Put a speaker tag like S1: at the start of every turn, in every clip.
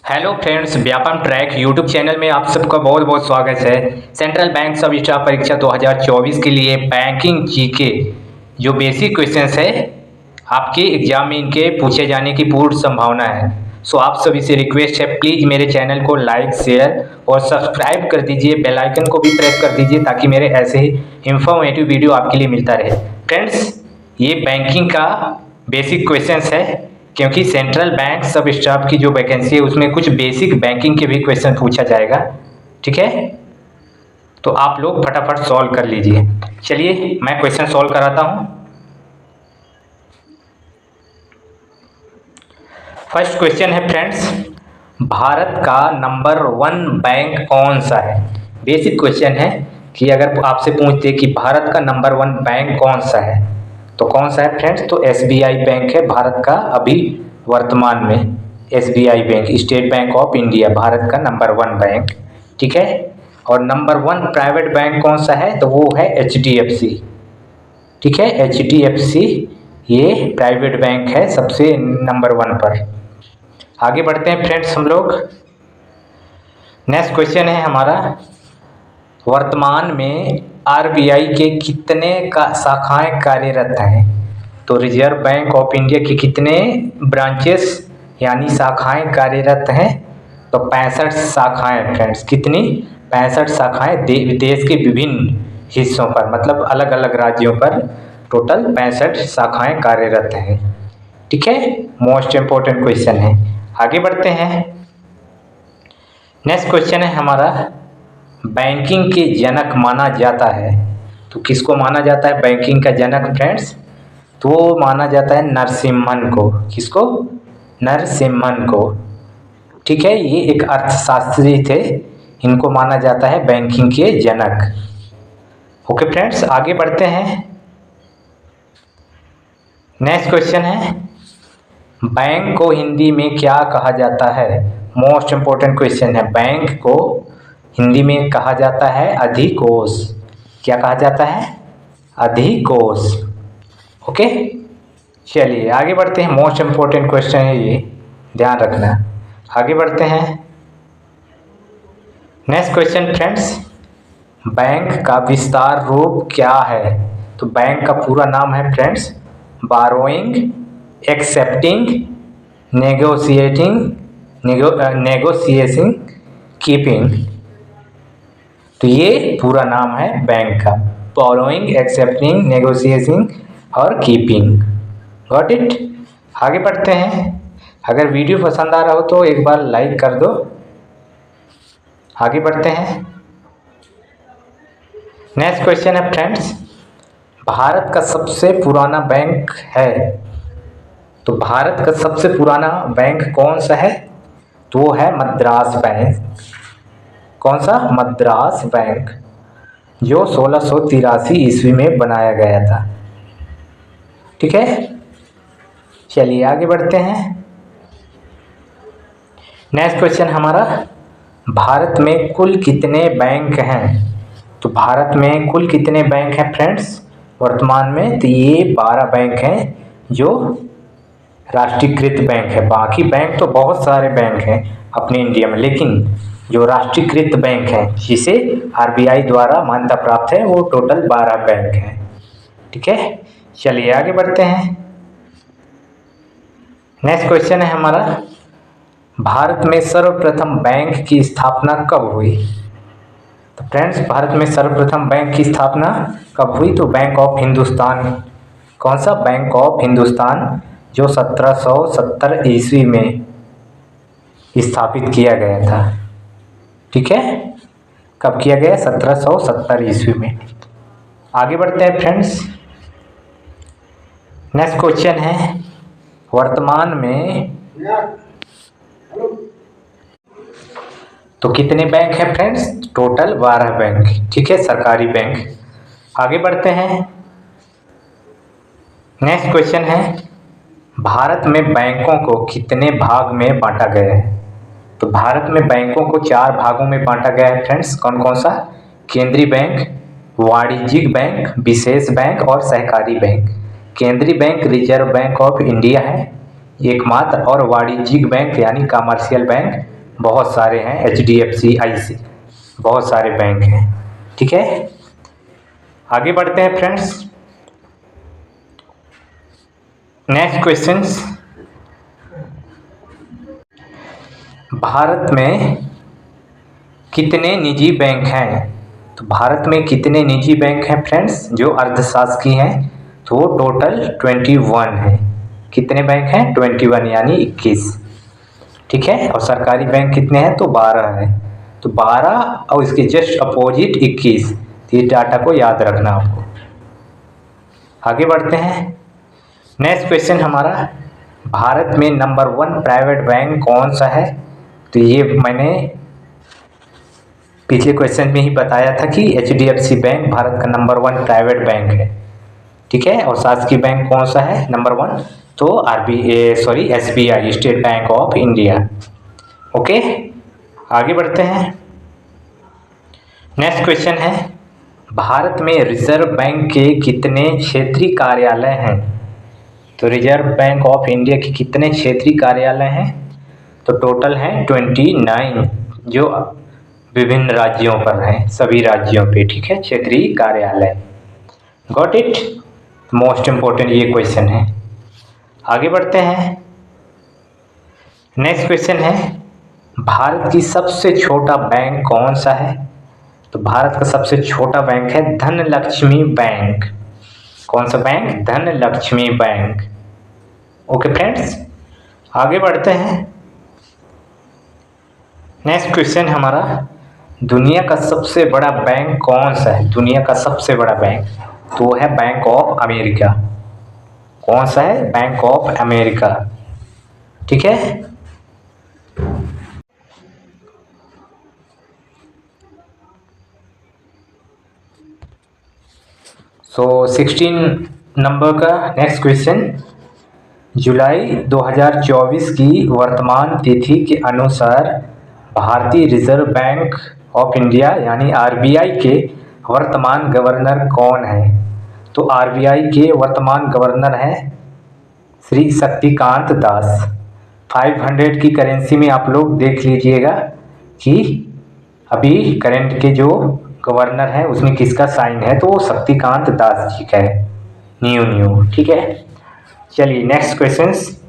S1: Hello friends, Vyapam track YouTube channel में आप सबका बहुत बहुत स्वागत है। सेंट्रल बैंक सब स्टाफ परीक्षा 2024 के लिए बैंकिंग जीके जो बेसिक क्वेश्चंस है आपके एग्जाम में इनके पूछे जाने की पूर्ण संभावना है। सो आप सभी से रिक्वेस्ट है, प्लीज़ मेरे चैनल को लाइक शेयर और सब्सक्राइब कर दीजिए, बेल आइकन को भी प्रेस कर दीजिए ताकि मेरे ऐसे ही इंफॉर्मेटिव वीडियो आपके लिए मिलता रहे। फ्रेंड्स, ये बैंकिंग का बेसिक क्वेश्चंस है क्योंकि सेंट्रल बैंक सब स्टाफ की जो वैकेंसी है उसमें कुछ बेसिक बैंकिंग के भी क्वेश्चन पूछा जाएगा। ठीक है, तो आप लोग फटाफट सॉल्व कर लीजिए। चलिए मैं क्वेश्चन सॉल्व कराता हूं। फर्स्ट क्वेश्चन है फ्रेंड्स, भारत का नंबर 1 बैंक कौन सा है। बेसिक क्वेश्चन है कि अगर आपसे पूछते कि भारत का नंबर 1 बैंक कौन सा है तो कौन सा है फ्रेंड्स, तो एसबीआई बैंक है भारत का अभी वर्तमान में। SBI bank, state bank of India, Bharat का नंबर 1 बैंक। ठीक है, और नंबर 1 प्राइवेट बैंक कौन सा है तो वो है एचडीएफसी। ठीक है, एचडीएफसी ये प्राइवेट बैंक है सबसे नंबर 1 पर। आगे बढ़ते हैं फ्रेंड्स हम लोग। नेक्स्ट क्वेश्चन है हमारा, वर्तमान में आरबीआई के कितने शाखाएं कार्यरत हैं। तो रिजर्व बैंक ऑफ इंडिया की कितने ब्रांचेस यानी शाखाएं कार्यरत हैं, तो 65 शाखाएं फ्रेंड्स। कितनी? 65 शाखाएं देश के विभिन्न हिस्सों पर, मतलब अलग अलग राज्यों पर टोटल 65 शाखाएं कार्यरत हैं। ठीक है, मोस्ट इंपॉर्टेंट क्वेश्चन है। आगे बढ़ते हैं। नेक्स्ट क्वेश्चन है हमारा, बैंकिंग के जनक माना जाता है तो किसको माना जाता है बैंकिंग का जनक फ्रेंड्स, तो वो माना जाता है नरसिम्हन को। किसको? नरसिम्हन को। ठीक है, ये एक अर्थशास्त्री थे, इनको माना जाता है बैंकिंग के जनक। ओके फ्रेंड्स, आगे बढ़ते हैं। नेक्स्ट क्वेश्चन है, बैंक को हिंदी में क्या कहा जाता है। मोस्ट इंपॉर्टेंट क्वेश्चन है। बैंक को हिंदी में कहा जाता है अधिकोष। क्या कहा जाता है? अधिकोष। ओके, चलिए आगे बढ़ते हैं। मोस्ट इंपॉर्टेंट क्वेश्चन है ये, ध्यान रखना। आगे बढ़ते हैं। नेक्स्ट क्वेश्चन फ्रेंड्स, बैंक का विस्तार रूप क्या है। तो बैंक का पूरा नाम है friends burrowing, accepting, negotiating, keeping. तो ये पूरा नाम है बैंक का, बोरोइंग, एक्सेप्टिंग, नेगोशिएटिंग और कीपिंग। Got it. आगे बढ़ते हैं। अगर वीडियो पसंद आ रहा हो तो एक बार लाइक कर दो। आगे बढ़ते हैं। नेक्स्ट क्वेश्चन है फ्रेंड्स, भारत का सबसे पुराना बैंक है। तो भारत का सबसे पुराना बैंक कौन सा है, तो वो है मद्रास बैंक। कौन सा? मद्रास बैंक, जो 1683 ईस्वी में बनाया गया था। ठीक है, चलिए आगे बढ़ते हैं। नेक्स्ट क्वेश्चन हमारा, भारत में कुल कितने बैंक हैं। तो भारत में कुल कितने बैंक हैं फ्रेंड्स वर्तमान में, तो ये 12 बैंक हैं जो राष्ट्रीयकृत बैंक है। बाकी बैंक तो बहुत सारे बैंक हैं अपने इंडिया में, लेकिन जो राष्ट्रीयकृत बैंक है जिसे आरबीआई द्वारा मान्यता प्राप्त है वो टोटल 12 बैंक हैं। ठीक है, चलिए आगे बढ़ते हैं। नेक्स्ट क्वेश्चन है हमारा, भारत में सर्वप्रथम बैंक की स्थापना कब हुई। तो फ्रेंड्स, भारत में सर्वप्रथम बैंक की स्थापना कब हुई, तो बैंक ऑफ हिंदुस्तान। कौन सा? बैंक ऑफ हिंदुस्तान, जो 1770 ईस्वी में स्थापित किया गया था। ठीक है, कब किया गया? 1770 ईस्वी में। आगे बढ़ते हैं फ्रेंड्स। नेक्स्ट क्वेश्चन है, वर्तमान में तो कितने बैंक हैं फ्रेंड्स, टोटल 12 बैंक। ठीक है, सरकारी बैंक। आगे बढ़ते हैं। नेक्स्ट क्वेश्चन है, भारत में बैंकों को कितने भाग में बांटा गया है। तो भारत में बैंकों को 4 भागों में बांटा गया है फ्रेंड्स। कौन कौन सा? केंद्रीय बैंक, वाणिज्यिक बैंक, विशेष बैंक और सहकारी बैंक। केंद्रीय bank reserve bank of India है, एकमात्र, और वाणिज्यिक बैंक यानी कमर्शियल बैंक बहुत सारे हैं, HDFC, IC, बहुत सारे बैंक हैं। ठीक है, आगे बढ़ते हैं फ्रेंड्स। नेक्स्ट क्वेश्चंस, भारत में कितने निजी बैंक हैं? तो भारत में कितने निजी बैंक हैं फ्रेंड्स जो अर्धशासकीय हैं? तो वो टोटल 21 है। कितने बैंक हैं? 21 यानी 21। ठीक है, और सरकारी बैंक कितने हैं? तो 12 है। तो 12 और इसके जस्ट अपोजिट 21। तो ये डाटा को याद रखना आपको। आगे बढ़ते हैं। नेक्स्ट क्वेश्चन हमारा, भारत में नंबर 1 प्राइवेट बैंक कौन सा है? तो ये मैंने पिछले क्वेश्चन में ही बताया था कि HDFC बैंक भारत का नंबर 1 प्राइवेट बैंक है। ठीक है, और शासकीय बैंक कौन सा है नंबर 1? तो SBI, state bank of India. Okay, आगे बढ़ते हैं। नेक्स्ट क्वेश्चन है, भारत में रिजर्व बैंक के कितने क्षेत्रीय कार्यालय हैं? तो रिजर्व बैंक ऑफ इंडिया के कितने क्षेत्रीय कार्यालय हैं? तो टोटल हैं 29, जो विभिन्न राज्यों पर हैं, सभी राज्यों पे। ठीक है, क्षेत्रीय कार्यालय। Got it? मोस्ट इम्पोर्टेंट ये क्वेश्चन है। आगे बढ़ते हैं। नेक्स्ट क्वेश्चन है, भारत की सबसे छोटा बैंक कौन सा है? तो भारत का सबसे छोटा बैंक है धनलक्ष्मी बैंक। कौन सा bank? Dhanlaxmi bank. Okay friends, आगे बढ़ते हैं। नेक्स्ट क्वेश्चन हमारा, दुनिया का सबसे बड़ा बैंक कौन सा है? दुनिया का सबसे बड़ा बैंक, तो वो है बैंक ऑफ अमेरिका। कौन सा है? Bank of America. ठीक है, सो 16 नंबर का नेक्स्ट क्वेश्चन, जुलाई 2024 की वर्तमान तिथि के अनुसार भारतीय रिजर्व बैंक ऑफ इंडिया यानी RBI के वर्तमान गवर्नर कौन है? तो RBI के वर्तमान गवर्नर हैं श्री शक्तिकांत दास। 500 की करेंसी में आप लोग देख लीजिएगा कि अभी करंट के जो गवर्नर है उसमें किसका साइन है, तो वो शक्तिकांत दास जी का है, न्यू। ठीक है, चलिए नेक्स्ट क्वेश्चंस।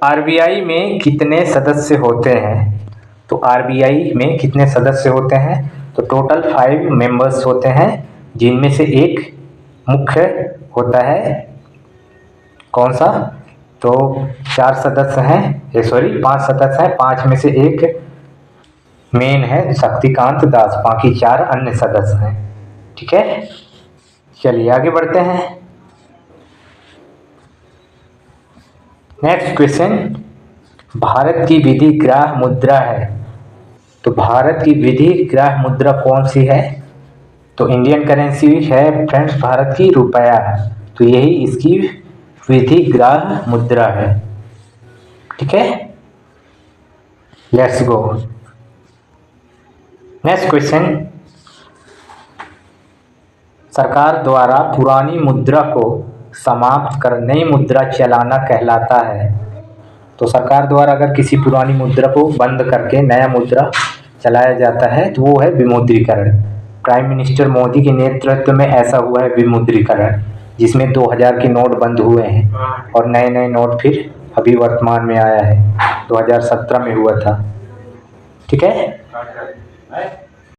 S1: RBI में कितने सदस्य होते हैं? तो RBI में कितने सदस्य होते हैं? तो टोटल 5 मेंबर्स होते हैं, जिनमें से एक मुख्य होता है। कौन सा? तो 5 सदस्य हैं। 5 में से एक मेन है शक्तिकांत दास, बाकी 4 अन्य सदस्य हैं। ठीक है, चलिए आगे बढ़ते हैं। नेक्स्ट क्वेश्चन, भारत की विधिग्राह्य मुद्रा है। तो भारत की विधिग्राह्य मुद्रा कौन सी है? तो इंडियन करेंसी है फ्रेंड्स भारत की, रुपया। तो यही इसकी विधिग्राह्य मुद्रा है। ठीक है, लेट्स गो। नेक्स्ट क्वेश्चन, सरकार द्वारा पुरानी मुद्रा को समाप्त कर नई मुद्रा चलाना कहलाता है। तो सरकार द्वारा अगर किसी पुरानी मुद्रा को बंद करके नया मुद्रा चलाया जाता है तो वो है विमुद्रीकरण। प्राइम मिनिस्टर मोदी के नेतृत्व में ऐसा हुआ है विमुद्रीकरण, जिसमें 2000 के नोट बंद हुए हैं और नए नोट फिर अभी वर्तमान में आया है। 2017 में हुआ था। ठीक है।